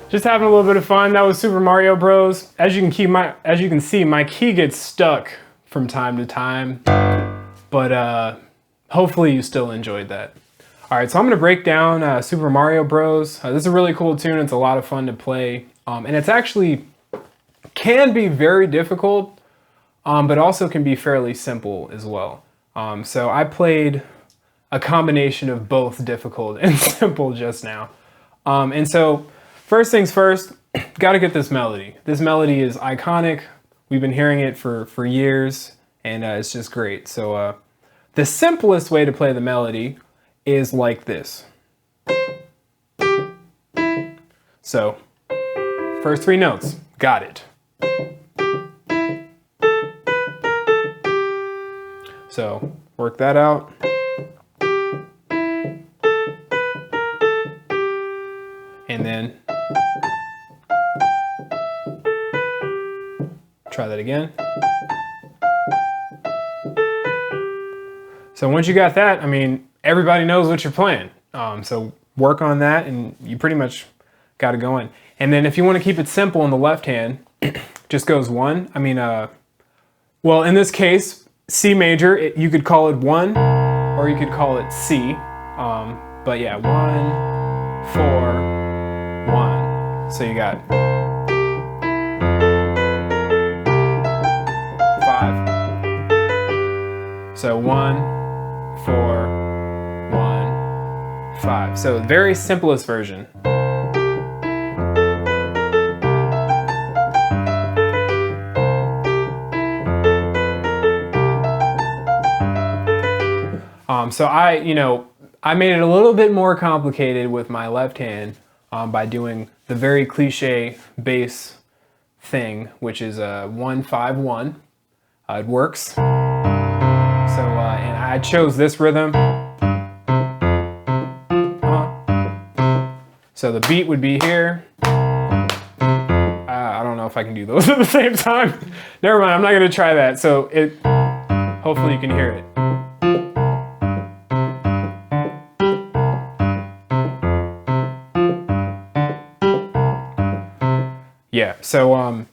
Just having a little bit of fun. That was Super Mario Bros. As you can see, my key gets stuck from time to time, but hopefully you still enjoyed that. All right, so I'm gonna break down Super Mario Bros. This is a really cool tune. It's a lot of fun to play, and it's actually can be very difficult, but also can be fairly simple as well. So I played a combination of both difficult and simple just now. And so first things first, gotta get this melody. This melody is iconic. We've been hearing it for years, and it's just great. So the simplest way to play the melody is like this. So first three notes, got it. So work that out. And then try that again. So once you got that, I mean, everybody knows what you're playing. So work on that and you pretty much got it going. And then if you want to keep it simple in the left hand, just goes one. I mean, well, in this case, C major, you could call it 1 or you could call it C. But yeah, 1, 4, 1. So you got 5. So 1, 4, 1, 5. So very simplest version. So I made it a little bit more complicated with my left hand by doing the very cliche bass thing, which is 1-5-1. It works. So and I chose this rhythm. So the beat would be here. I don't know if I can do those at the same time. Never mind, I'm not gonna try that. So hopefully you can hear it. Yeah, so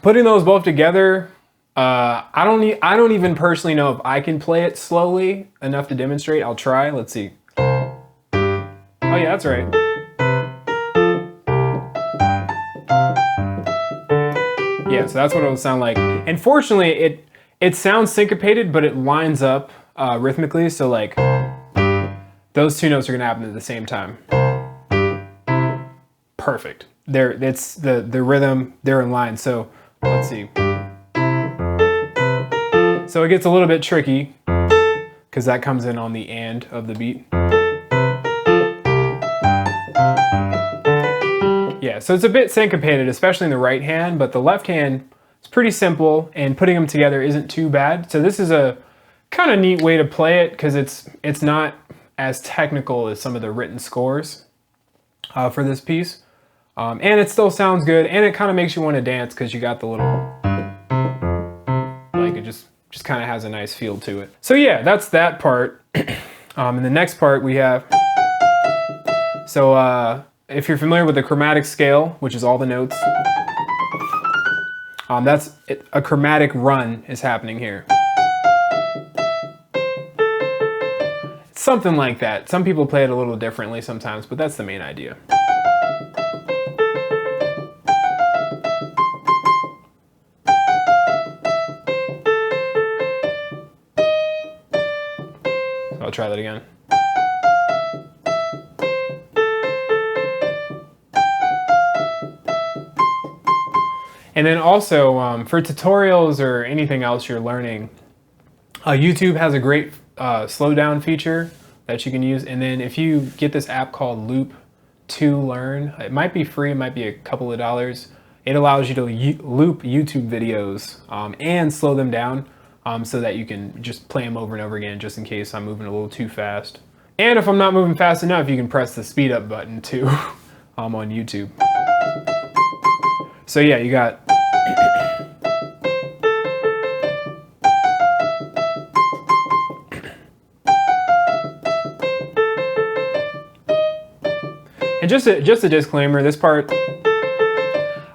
putting those both together, I don't even personally know if I can play it slowly enough to demonstrate. I'll try. Let's see. Oh yeah, that's right. Yeah, so that's what it'll sound like. And fortunately, it sounds syncopated, but it lines up rhythmically. So like those two notes are gonna happen at the same time. Perfect. It's the rhythm, they're in line. So let's see. So it gets a little bit tricky because that comes in on the and of the beat. Yeah, so it's a bit syncopated, especially in the right hand, but the left hand is pretty simple and putting them together isn't too bad. So this is a kind of neat way to play it because it's not as technical as some of the written scores for this piece. And it still sounds good, and it kind of makes you want to dance because you got the little, like it just kind of has a nice feel to it. So yeah, that's that part. And the next part we have, so if you're familiar with the chromatic scale, which is all the notes, that's a chromatic run is happening here. It's something like that. Some people play it a little differently sometimes, but that's the main idea. I'll try that again. And then also for tutorials or anything else you're learning, YouTube has a great slow down feature that you can use. And then if you get this app called Loop to Learn, it might be free, it might be a couple of dollars. It allows you to loop YouTube videos and slow them down. So that you can just play them over and over again just in case I'm moving a little too fast. And if I'm not moving fast enough, you can press the speed up button too on YouTube. So yeah, you got And just a disclaimer, this part,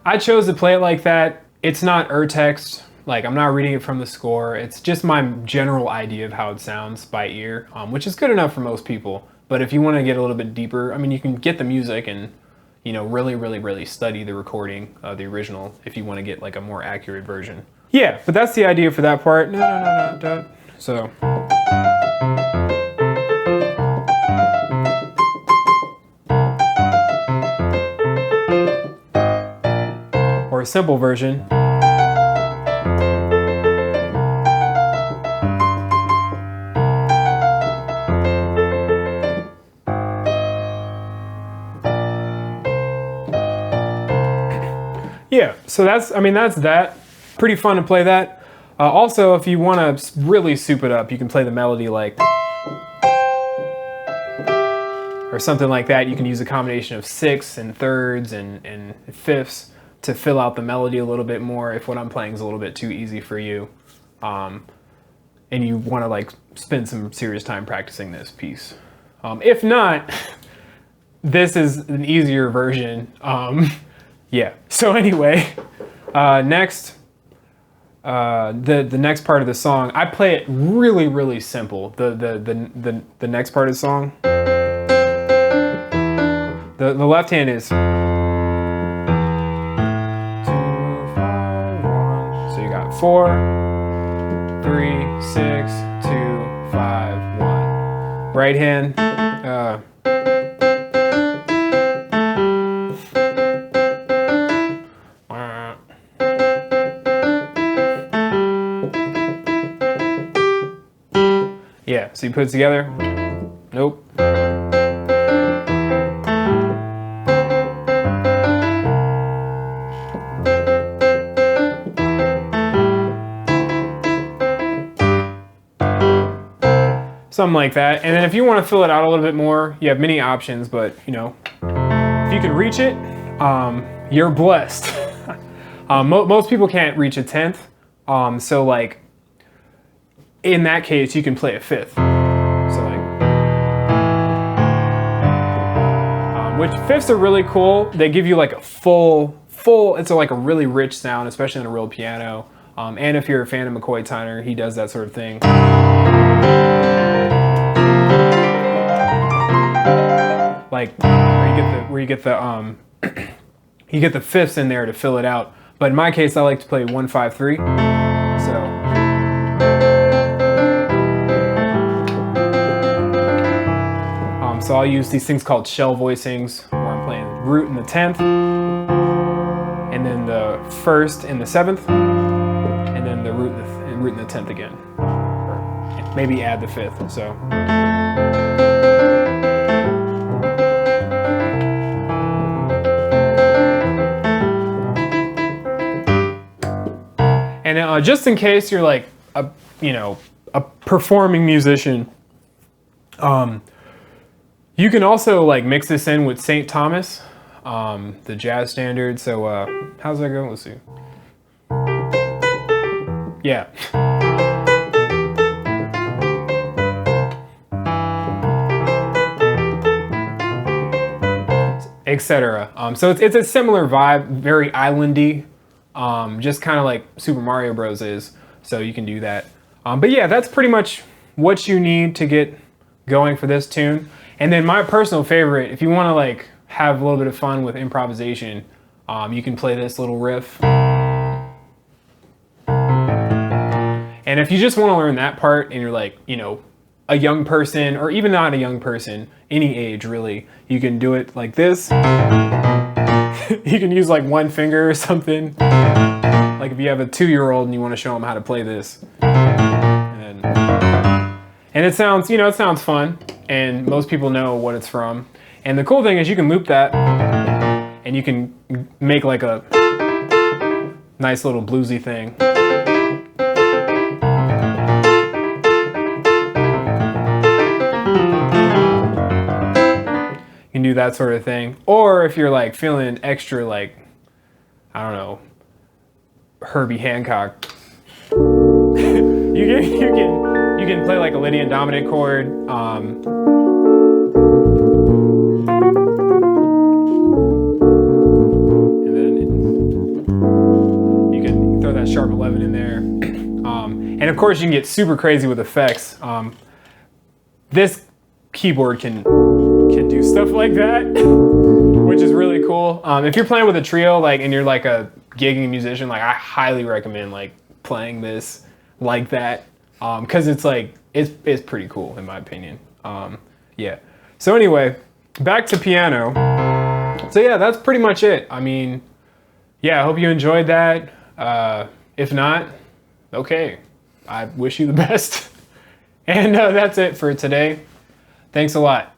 I chose to play it like that. It's not text. Like, I'm not reading it from the score. It's just my general idea of how it sounds by ear, which is good enough for most people. But if you want to get a little bit deeper, I mean, you can get the music and, you know, really study the recording of the original if you want to get like a more accurate version. Yeah, but that's the idea for that part. No. So. Or a simple version. Yeah, so that's that. Pretty fun to play that. Also, if you want to really soup it up, you can play the melody like, or something like that. You can use a combination of sixths and thirds and fifths to fill out the melody a little bit more if what I'm playing is a little bit too easy for you. And you want to like spend some serious time practicing this piece. If not, this is an easier version. Yeah, so anyway, next, the next part of the song, I play it really simple. The next part of the song, the left hand is 2, 5, 1. So you got 4, 3, 6, 2, 5, 1. Right hand, yeah, so you put it together. Nope. Something like that. And then if you want to fill it out a little bit more, you have many options, but you know, if you can reach it, you're blessed. Most people can't reach a 10th. So like, in that case, you can play a 5th. So like, which 5ths are really cool. They give you like a full, it's like a really rich sound, especially on a real piano. And if you're a fan of McCoy Tyner, he does that sort of thing. Like where you get the you get the 5ths in there to fill it out. But in my case, I like to play 1, 5, 3. So I'll use these things called shell voicings, where I'm playing root in the 10th, and then the 1st in the 7th, and then the root in the 10th again. Or maybe add the 5th. So. And just in case you're like a performing musician, you can also like mix this in with St. Thomas, the jazz standard. So how's that go? Let's see. Yeah. Etc. So it's a similar vibe, very islandy, just kind of like Super Mario Bros. Is. So you can do that. But yeah, that's pretty much what you need to get going for this tune. And then my personal favorite, if you want to like have a little bit of fun with improvisation, you can play this little riff. And if you just want to learn that part and you're like, you know, a young person, or even not a young person, any age really, you can do it like this. You can use like one finger or something. Like if you have a 2-year-old and you want to show them how to play this. And it sounds, you know, it sounds fun, and most people know what it's from. And the cool thing is you can loop that, and you can make like a nice little bluesy thing. You can do that sort of thing. Or if you're like feeling extra like, I don't know, Herbie Hancock, you can play like a Lydian dominant chord. course, you can get super crazy with effects. This keyboard can do stuff like that, which is really cool. If you're playing with a trio, like, and you're like a gigging musician, like, I highly recommend like playing this like that, because it's like it's pretty cool in my opinion. Yeah. So anyway, back to piano. So yeah, that's pretty much it. I mean, yeah, I hope you enjoyed that. If not, okay, I wish you the best. And that's it for today. Thanks a lot.